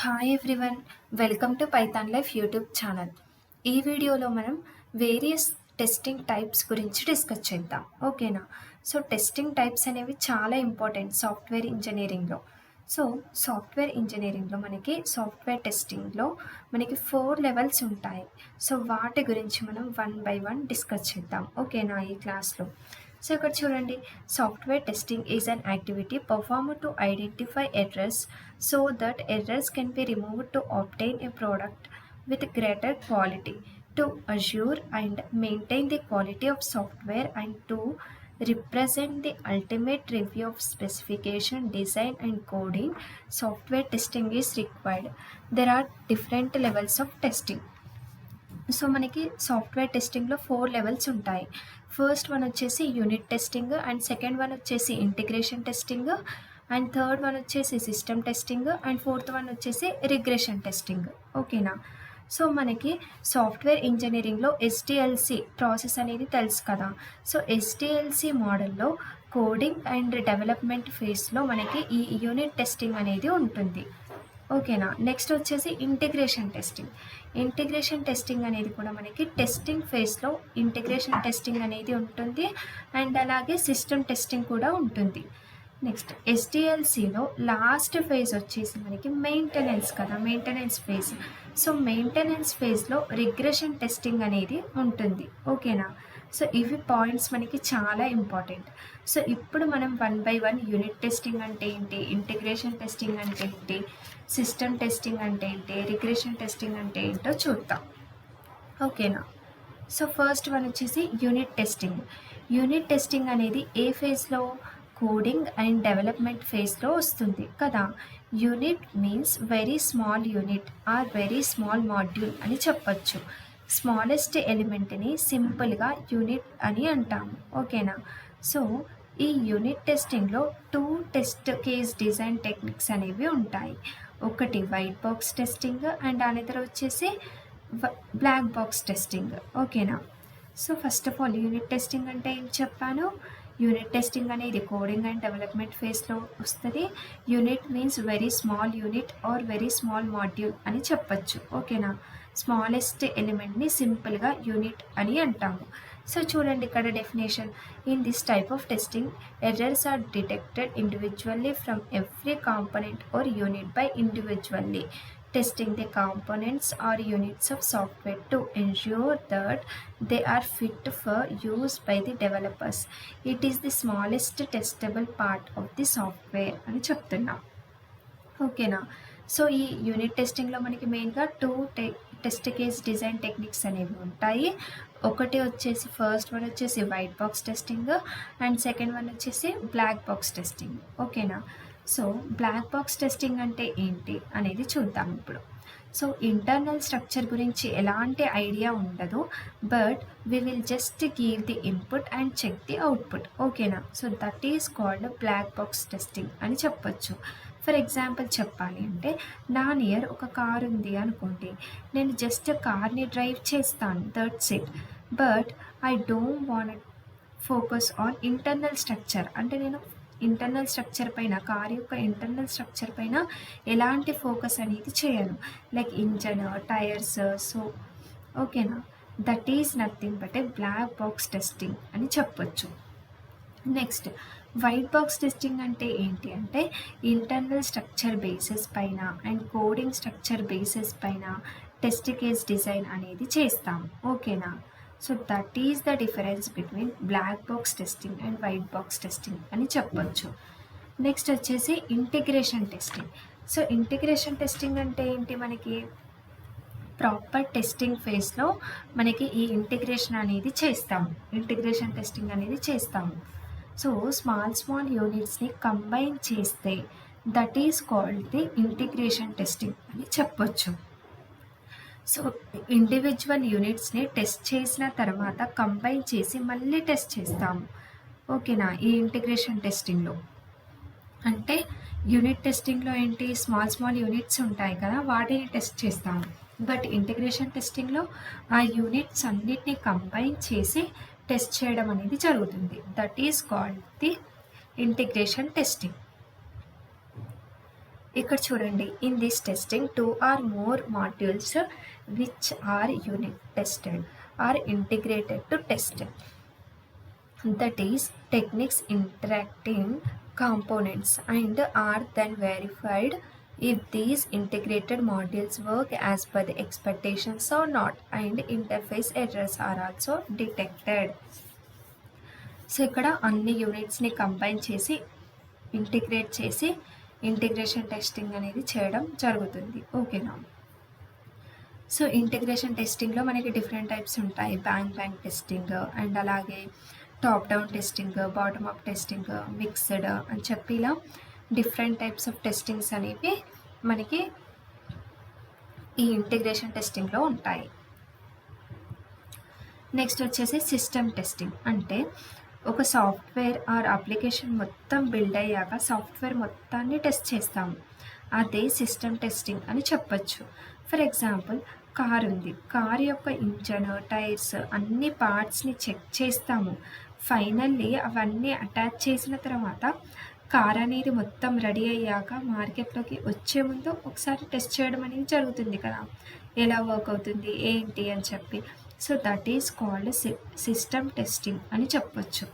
Hi everyone, welcome to Python life YouTube channel. ఈ వీడియోలో మనం వేరియస్ టెస్టింగ్ టైప్స్ గురించి డిస్కస్ చేద్దాం. ఓకేనా? సో టెస్టింగ్ టైప్స్ అనేవి చాలా ఇంపార్టెంట్ సాఫ్ట్వేర్ ఇంజనీరింగ్లో. సాఫ్ట్వేర్ ఇంజనీరింగ్లో మనకి సాఫ్ట్వేర్ టెస్టింగ్లో మనకి 4 లెవెల్స్ ఉంటాయి. సో వాటి గురించి మనం వన్ బై వన్ డిస్కస్ చేద్దాం. ఓకేనా? ఈ క్లాస్లో సో ఇక్కడ చూడండి, software testing is an activity performed to identify errors so that errors can be removed to obtain a product with greater quality, to assure and maintain the quality of software, and to represent the ultimate review of specification, design and coding. Software testing is required. There are different levels of testing. So మనకి software టెస్టింగ్లో 4 levels ఉంటాయి. First one వచ్చేసి unit testing, and second one వచ్చేసి integration testing, and third one వచ్చేసి system testing, and fourth one వచ్చేసి regression testing. ఓకేనా? So మనకి software ఇంజనీరింగ్లో ఎస్డిఎల్సి ప్రాసెస్ అనేది తెలుసు కదా. సో ఎస్డిఎల్సి మోడల్లో కోడింగ్ అండ్ డెవలప్మెంట్ ఫేజ్లో మనకి ఈ యూనిట్ టెస్టింగ్ అనేది ఉంటుంది. ఓకేనా? నెక్స్ట్ వచ్చేసి ఇంటిగ్రేషన్ టెస్టింగ్. ఇంటిగ్రేషన్ టెస్టింగ్ అనేది కూడా మనకి టెస్టింగ్ ఫేజ్లో ఇంటిగ్రేషన్ టెస్టింగ్ అనేది ఉంటుంది, అండ్ అలాగే సిస్టమ్ టెస్టింగ్ కూడా ఉంటుంది. నెక్స్ట్ ఎస్డిఎల్సిలో లాస్ట్ ఫేజ్ వచ్చేసి మనకి మెయింటెనెన్స్ కదా, మెయింటెనెన్స్ ఫేజ్. సో మెయింటెనెన్స్ ఫేజ్లో రిగ్రెషన్ టెస్టింగ్ అనేది ఉంటుంది. ఓకేనా? సో ఇవి పాయింట్స్ మనకి చాలా ఇంపార్టెంట్. సో ఇప్పుడు మనం one by one unit testing అంటే ఏంటి, ఇంటిగ్రేషన్ టెస్టింగ్ అంటే ఏంటి, సిస్టమ్ టెస్టింగ్ అంటే ఏంటి, రిగ్రెషన్ టెస్టింగ్ అంటే ఏంటో చూద్దాం. ఓకేనా? సో ఫస్ట్ వన్ వచ్చేసి యూనిట్ టెస్టింగ్. యూనిట్ టెస్టింగ్ అనేది ఏ ఫేజ్లో, కోడింగ్ అండ్ డెవలప్మెంట్ ఫేజ్లో వస్తుంది కదా. Unit means very small unit or very small module అని చెప్పచ్చు. స్మాలెస్ట్ ఎలిమెంట్ని సింపుల్గా యూనిట్ అని అంటాము. ఓకేనా? సో ఈ యూనిట్ టెస్టింగ్లో 2 టెస్ట్ కేస్ డిజైన్ టెక్నిక్స్ అనేవి ఉంటాయి. ఒకటి white box testing and another వచ్చేసి బ్లాక్ బాక్స్ టెస్టింగ్. ఓకేనా? So first of all unit testing అంటే ఏం చెప్పాను. యూనిట్ టెస్టింగ్ అనేది కోడింగ్ అండ్ డెవలప్మెంట్ ఫేజ్లో వస్తుంది. Unit means very small unit or very small module అని చెప్పచ్చు. ఓకేనా? స్మాలెస్ట్ ఎలిమెంట్ని సింపుల్గా యూనిట్ అని అంటాము. సో చూడండి ఇక్కడ definition. In this type of testing errors are detected individually from every component or unit by individually testing the components or units of software to ensure that they are fit for use by the developers. It is the smallest testable part of the software అని చెప్తున్నాం. ఓకేనా? So ఈ unit టెస్టింగ్లో మనకి మెయిన్గా 2 test case design techniques అనేవి ఉంటాయి. ఒకటి వచ్చేసి ఫస్ట్ వన్ వచ్చేసి white box testing and second one వచ్చేసి బ్లాక్ బాక్స్ టెస్టింగ్. ఓకేనా? సో బ్లాక్ బాక్స్ టెస్టింగ్ అంటే ఏంటి అనేది చూద్దాం ఇప్పుడు. సో ఇంటర్నల్ స్ట్రక్చర్ గురించి ఎలాంటి ఐడియా ఉండదు, but we will just give the input and check the output. ఓకేనా? So that is called black box testing అని చెప్పొచ్చు. ఫర్ ఎగ్జాంపుల్ చెప్పాలి అంటే, నా నియర్ ఒక కార్ ఉంది అనుకోండి. నేను జస్ట్ కార్ని డ్రైవ్ చేస్తాను, that's it. But I don't want focus on internal structure. అంటే నేను ఇంటర్నల్ స్ట్రక్చర్ పైన, కార్ యొక్క ఇంటర్నల్ స్ట్రక్చర్ పైన ఎలాంటి ఫోకస్ అనేది చేయను, లైక్ ఇంజన్, టైర్స్. సో ఓకేనా? That is nothing but a black box testing అని చెప్పొచ్చు. నెక్స్ట్ వైట్ బాక్స్ టెస్టింగ్ అంటే ఏంటి అంటే, ఇంటర్నల్ స్ట్రక్చర్ బేసిస్ పైన అండ్ కోడింగ్ స్ట్రక్చర్ బేసిస్ పైన టెస్ట్ కేస్ డిజైన్ అనేది చేస్తాం. ఓకేనా? So that is the difference between black box testing and white box testing అని చెప్పొచ్చు. నెక్స్ట్ వచ్చేసి integration testing. So integration testing అంటే ఏంటి, మనకి ప్రాపర్ టెస్టింగ్ ఫేజ్లో మనకి ఈ ఇంటిగ్రేషన్ అనేది చేస్తాము, ఇంటిగ్రేషన్ టెస్టింగ్ అనేది చేస్తాము. సో స్మాల్ యూనిట్స్ని కంబైన్ చేస్తే that is called the integration testing అని చెప్పొచ్చు. సో ఇండివిజువల్ యూనిట్స్ని టెస్ట్ చేసిన తర్వాత కంబైన్ చేసి మళ్ళీ టెస్ట్ చేస్తాము. ఓకేనా? ఈ ఇంటిగ్రేషన్ టెస్టింగ్లో అంటే యూనిట్ టెస్టింగ్లో ఏంటి, స్మాల్ యూనిట్స్ ఉంటాయి కదా, వాటిని టెస్ట్ చేస్తాము. బట్ ఇంటిగ్రేషన్ టెస్టింగ్లో ఆ యూనిట్స్ అన్నిటిని కంబైన్ చేసి టెస్ట్ చేయడం అనేది జరుగుతుంది. That is called the integration testing. ఇక్కడ చూడండి, in this testing 2 or more modules which are unit tested are integrated to test. That is, techniques interacting components and are then verified if these integrated modules work as per the expectations or not, and interface errors are also detected. So ఇక్కడ అన్ని యూనిట్స్ని combine చేసి integrate చేసి integration testing అనేది చేయడం జరుగుతుంది. ఓకేనా? So integration టెస్టింగ్లో మనకి different types ఉంటాయి. బ్యాంక్ టెస్టింగ్ అండ్ అలాగే top down testing, bottom up testing, mixed అని చెప్పి ఇలా డిఫరెంట్ టైప్స్ ఆఫ్ టెస్టింగ్స్ అనేవి మనకి ఈ ఇంటిగ్రేషన్ టెస్టింగ్లో ఉంటాయి. నెక్స్ట్ వచ్చేసి సిస్టమ్ టెస్టింగ్. అంటే ఒక సాఫ్ట్వేర్ ఆర్ అప్లికేషన్ మొత్తం బిల్డ్ అయ్యాక సాఫ్ట్వేర్ మొత్తాన్ని టెస్ట్ చేస్తాము. అదే సిస్టమ్ టెస్టింగ్ అని చెప్పచ్చు. ఫర్ ఎగ్జాంపుల్, కార్ ఉంది. కార్ యొక్క ఇంజన్, టైర్స్ అన్ని పార్ట్స్ని చెక్ చేస్తాము. ఫైనల్లీ అవన్నీ అటాచ్ చేసిన తర్వాత కార్ అనేది మొత్తం రెడీ అయ్యాక మార్కెట్లోకి వచ్చే ముందు ఒకసారి టెస్ట్ చేయడం అనేది జరుగుతుంది కదా, ఎలా వర్క్ అవుతుంది ఏంటి అని చెప్పి. So that is called system testing అని చెప్పొచ్చు.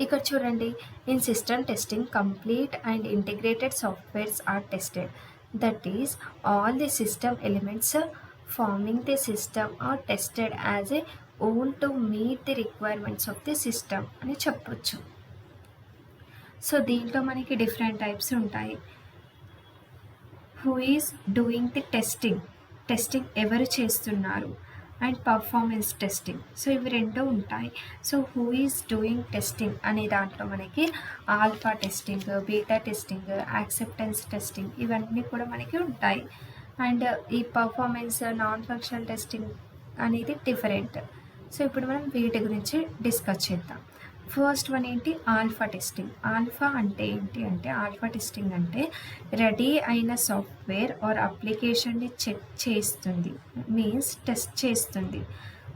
ఇక్కడ చూడండి, in system testing complete and integrated softwares are tested. That is all the system elements forming the system are tested as a whole to meet the requirements of the system అని చెప్పొచ్చు. So దీంట్లో మనకి different types ఉంటాయి. Who is doing the testing ఎవరు చేస్తున్నారు, and performance testing. So ఇవి రెండు ఉంటాయి. So who is doing testing అనే దాంట్లో మనకి alpha testing, beta testing, acceptance testing ఇవన్నీ కూడా మనకి ఉంటాయి. అండ్ ఈ పర్ఫార్మెన్స్, నాన్ ఫంక్షనల్ టెస్టింగ్ అనేది డిఫరెంట్. సో ఇప్పుడు మనం వీటి గురించి డిస్కస్ చేద్దాం. ఫస్ట్ వన్ ఏంటి? Alpha testing. ఆల్ఫా అంటే ఏంటి అంటే, ఆల్ఫా టెస్టింగ్ అంటే రెడీ అయిన సాఫ్ట్వేర్ ఆర్ అప్లికేషన్ని చెక్ చేస్తుంది, మీన్స్ టెస్ట్ చేస్తుంది.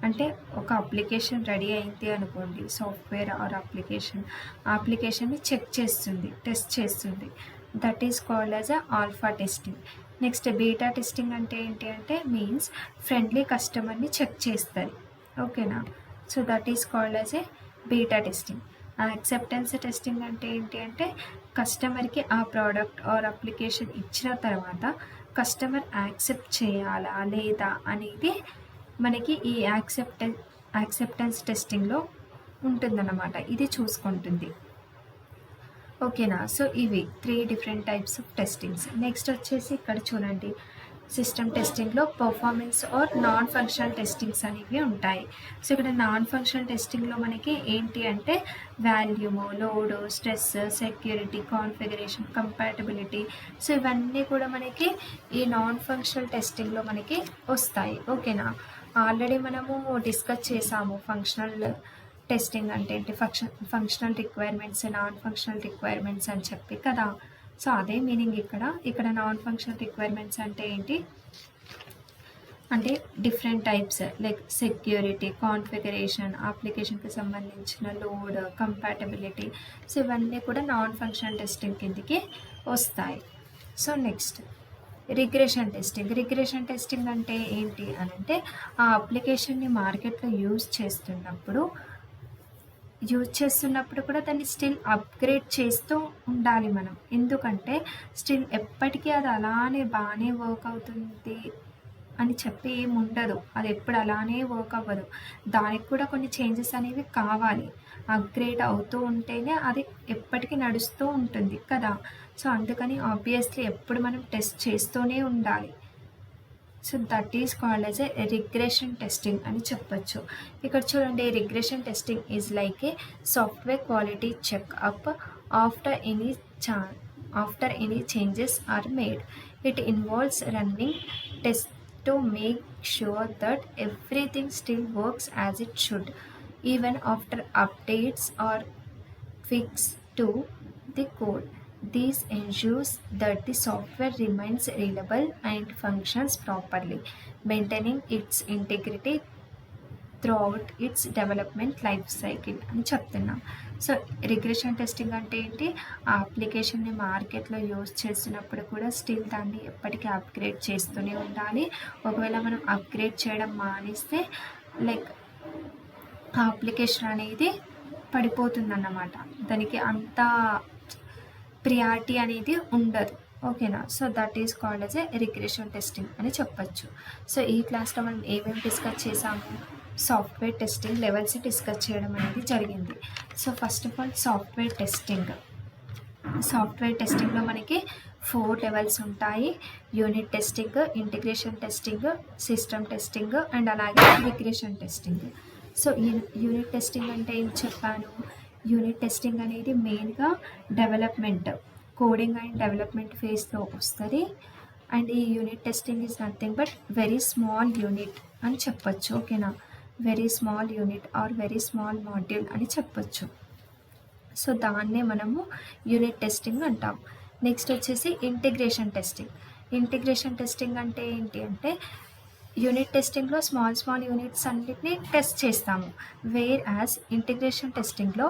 అంటే ఒక అప్లికేషన్ రెడీ అయింది అనుకోండి, సాఫ్ట్వేర్ ఆర్ అప్లికేషన్ని చెక్ చేస్తుంది, టెస్ట్ చేస్తుంది. That is called as a alpha testing. Next beta testing అంటే ఏంటి అంటే, మీన్స్ ఫ్రెండ్లీ కస్టమర్ని చెక్ చేస్తుంది. ఓకేనా? So that is called as A beta testing. Acceptance testing అంటే ఏంటి అంటే, కస్టమర్కి ఆ ప్రోడక్ట్ ఆర్ అప్లికేషన్ ఇచ్చిన తర్వాత కస్టమర్ యాక్సెప్ట్ చేయాలా లేదా అనేది మనకి ఈ యాక్సెప్టెన్స్ టెస్టింగ్లో ఉంటుందన్నమాట. ఇది చూసుకుంటుంది. ఓకేనా? సో ఇవి 3 different types of testings. Next వచ్చేసి ఇక్కడ చూడండి, సిస్టమ్ టెస్టింగ్లో performance or non functional testings అనేవి ఉంటాయి. సో ఇక్కడ నాన్ ఫంక్షనల్ టెస్టింగ్లో మనకి ఏంటి అంటే, volume, load, stress, security, configuration, compatibility. So ఇవన్నీ కూడా మనకి ఈ నాన్ ఫంక్షనల్ టెస్టింగ్లో మనకి వస్తాయి. ఓకేనా? ఆల్రెడీ మనము డిస్కస్ చేసాము ఫంక్షనల్ టెస్టింగ్ అంటే ఏంటి, functional requirements, non functional requirements అని చెప్పి కదా. సో అదే మీనింగ్ ఇక్కడ నాన్ ఫంక్షనల్ రిక్వైర్మెంట్స్ అంటే ఏంటి అంటే, different types like security, configuration, అప్లికేషన్కి సంబంధించిన లోడ్, కంపాటబిలిటీ. సో ఇవన్నీ కూడా నాన్ ఫంక్షనల్ టెస్టింగ్ కిందకి వస్తాయి. So next regression testing. Regression testing అంటే ఏంటి అని అంటే, ఆ అప్లికేషన్ని మార్కెట్లో యూజ్ చేస్తున్నప్పుడు కూడా దాన్ని స్టిల్ అప్గ్రేడ్ చేస్తూ ఉండాలి మనం. ఎందుకంటే స్టిల్ ఎప్పటికీ అది అలానే బాగానే వర్క్ అవుతుంది అని చెప్పి ఏమి ఉండదు. అది ఎప్పుడు అలానే వర్క్ అవ్వదు. దానికి కూడా కొన్ని చేంజెస్ అనేవి కావాలి. అప్గ్రేడ్ అవుతూ ఉంటేనే అది ఎప్పటికీ నడుస్తూ ఉంటుంది కదా. సో అందుకని ఆబ్వియస్లీ ఎప్పుడు మనం టెస్ట్ చేస్తూనే ఉండాలి. So that is called as a regression testing అని చెప్పచ్చు. ఇక్కడ చూడండి, regression testing is like a software quality check up after any changes are made. It involves running test to make sure that everything still works as it should, even after updates or tweaks to the code. This ensures that the software remains reliable and functions properly, maintaining its integrity throughout its development life cycle అని చెప్తున్నాం. So regression testing అంటే ఏంటి, ఆ అప్లికేషన్ని మార్కెట్లో use చేస్తున్నప్పుడు కూడా still దాన్ని ఎప్పటికీ అప్గ్రేడ్ చేస్తూనే ఉండాలి. ఒకవేళ మనం అప్గ్రేడ్ చేయడం మానేస్తే లైక్ ఆ అప్లికేషన్ అనేది పడిపోతుందన్నమాట, దానికి అంత ప్రియారిటీ అనేది ఉండదు. ఓకేనా. So that is called as a regression testing అని చెప్పచ్చు. సో ఈ క్లాస్లో మనం ఏమేమి డిస్కస్ చేసాము, సాఫ్ట్వేర్ టెస్టింగ్ లెవెల్స్ డిస్కస్ చేయడం అనేది జరిగింది. So first of all software టెస్టింగ్లో మనకి 4 లెవెల్స్ ఉంటాయి. Unit testing, integration testing, system testing and అలాగే regression testing. So unit testing అంటే ఏం చెప్పాను, యూనిట్ టెస్టింగ్ అనేది మెయిన్గా డెవలప్మెంట్, కోడింగ్ అండ్ డెవలప్మెంట్ ఫేజ్లో వస్తుంది. అండ్ ఈ unit testing is nothing but very small unit అని చెప్పొచ్చు. ఓకేనా, very small unit or very small module అని చెప్పొచ్చు. సో దాన్నే మనము యూనిట్ టెస్టింగ్ అంటాం. నెక్స్ట్ వచ్చేసి ఇంటిగ్రేషన్ టెస్టింగ్ అంటే ఏంటి అంటే, యూనిట్ టెస్టింగ్లో స్మాల్ యూనిట్స్ అన్నిటిని టెస్ట్ చేస్తాము. వేర్ యాజ్ ఇంటిగ్రేషన్ టెస్టింగ్లో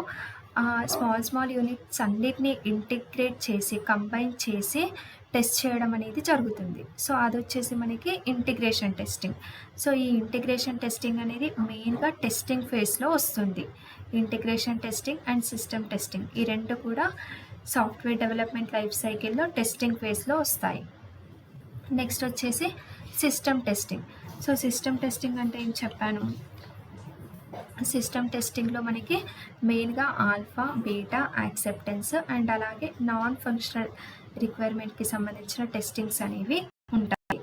స్మాల్ యూనిట్స్ అన్నిటిని ఇంటిగ్రేట్ చేసి కంబైన్ చేసి టెస్ట్ చేయడం అనేది జరుగుతుంది. సో అది వచ్చేసి మనకి ఇంటిగ్రేషన్ టెస్టింగ్. సో ఈ ఇంటిగ్రేషన్ టెస్టింగ్ అనేది మెయిన్గా టెస్టింగ్ ఫేజ్లో వస్తుంది. Integration testing and system testing ఈ రెండు కూడా సాఫ్ట్వేర్ డెవలప్మెంట్ లైఫ్ సైకిల్లో టెస్టింగ్ ఫేజ్లో వస్తాయి. నెక్స్ట్ వచ్చేసి system testing. So system testing అంటే ఏం చెప్పాను, సిస్టమ్ టెస్టింగ్లో మనకి మెయిన్గా ఆల్ఫా, బీటా, యాక్సెప్టెన్స్ అండ్ అలాగే నాన్ ఫంక్షనల్ రిక్వైర్మెంట్కి సంబంధించిన టెస్టింగ్స్ అనేవి ఉంటాయి.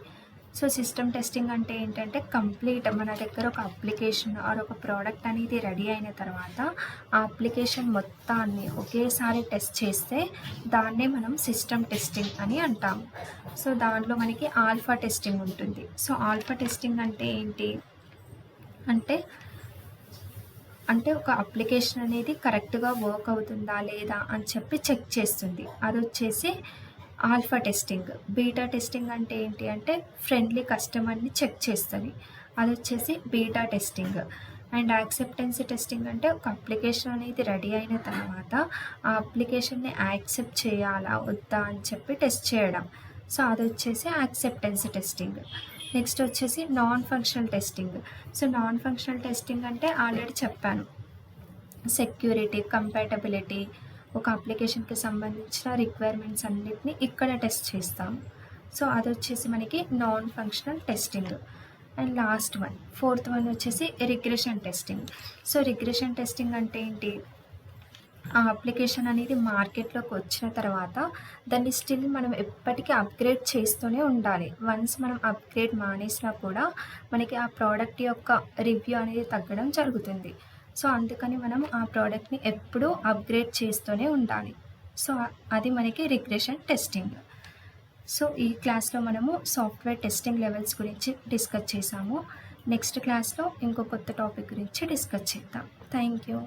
సో సిస్టమ్ టెస్టింగ్ అంటే ఏంటంటే, కంప్లీట్ మన దగ్గర ఒక అప్లికేషన్ ఆర్ ఒక ప్రోడక్ట్ అనేది రెడీ అయిన తర్వాత ఆ అప్లికేషన్ మొత్తాన్ని ఒకేసారి టెస్ట్ చేస్తే దాన్నే మనం సిస్టమ్ టెస్టింగ్ అని అంటాము. సో దాంట్లో మనకి ఆల్ఫా టెస్టింగ్ ఉంటుంది. సో ఆల్ఫా టెస్టింగ్ అంటే ఏంటి అంటే ఒక అప్లికేషన్ అనేది కరెక్ట్గా వర్క్ అవుతుందా లేదా అని చెప్పి చెక్ చేస్తుంది. అది వచ్చేసి ఆల్ఫా టెస్టింగ్. బీటా టెస్టింగ్ అంటే ఏంటి అంటే, ఫ్రెండ్లీ కస్టమర్ని చెక్ చేస్తుంది. అది వచ్చేసి beta testing. And acceptance testing అంటే ఒక అప్లికేషన్ అనేది రెడీ అయిన తర్వాత ఆ అప్లికేషన్ని యాక్సెప్ట్ చేయాలా వద్దా అని చెప్పి టెస్ట్ చేయడం. సో అది వచ్చేసి యాక్సెప్టెన్స్ టెస్టింగ్. నెక్స్ట్ వచ్చేసి non functional testing. So non functional testing అంటే ఆల్రెడీ చెప్పాను, సెక్యూరిటీ, కంపాటబిలిటీ, ఒక అప్లికేషన్కి సంబంధించిన రిక్వైర్మెంట్స్ అన్నిటిని ఇక్కడ టెస్ట్ చేస్తాము. సో అది వచ్చేసి మనకి non functional testing. And last one, fourth one వచ్చేసి regression testing. So regression testing అంటే ఏంటి, ఆ అప్లికేషన్ అనేది మార్కెట్లోకి వచ్చిన తర్వాత దాన్ని స్టిల్ మనం ఎప్పటికీ అప్గ్రేడ్ చేస్తూనే ఉండాలి. వన్స్ మనం అప్గ్రేడ్ మానేసినా కూడా మనకి ఆ ప్రోడక్ట్ యొక్క రివ్యూ అనేది తగ్గడం జరుగుతుంది. సో అందుకని మనం ఆ ప్రోడక్ట్ని ఎప్పుడూ అప్గ్రేడ్ చేస్తూనే ఉండాలి. సో అది మనకి రిగ్రెషన్ టెస్టింగ్. సో ఈ క్లాస్లో మనము సాఫ్ట్వేర్ టెస్టింగ్ లెవెల్స్ గురించి డిస్కస్ చేసాము. నెక్స్ట్ క్లాస్లో ఇంకో కొత్త టాపిక్ గురించి డిస్కస్ చేద్దాం. Thank you.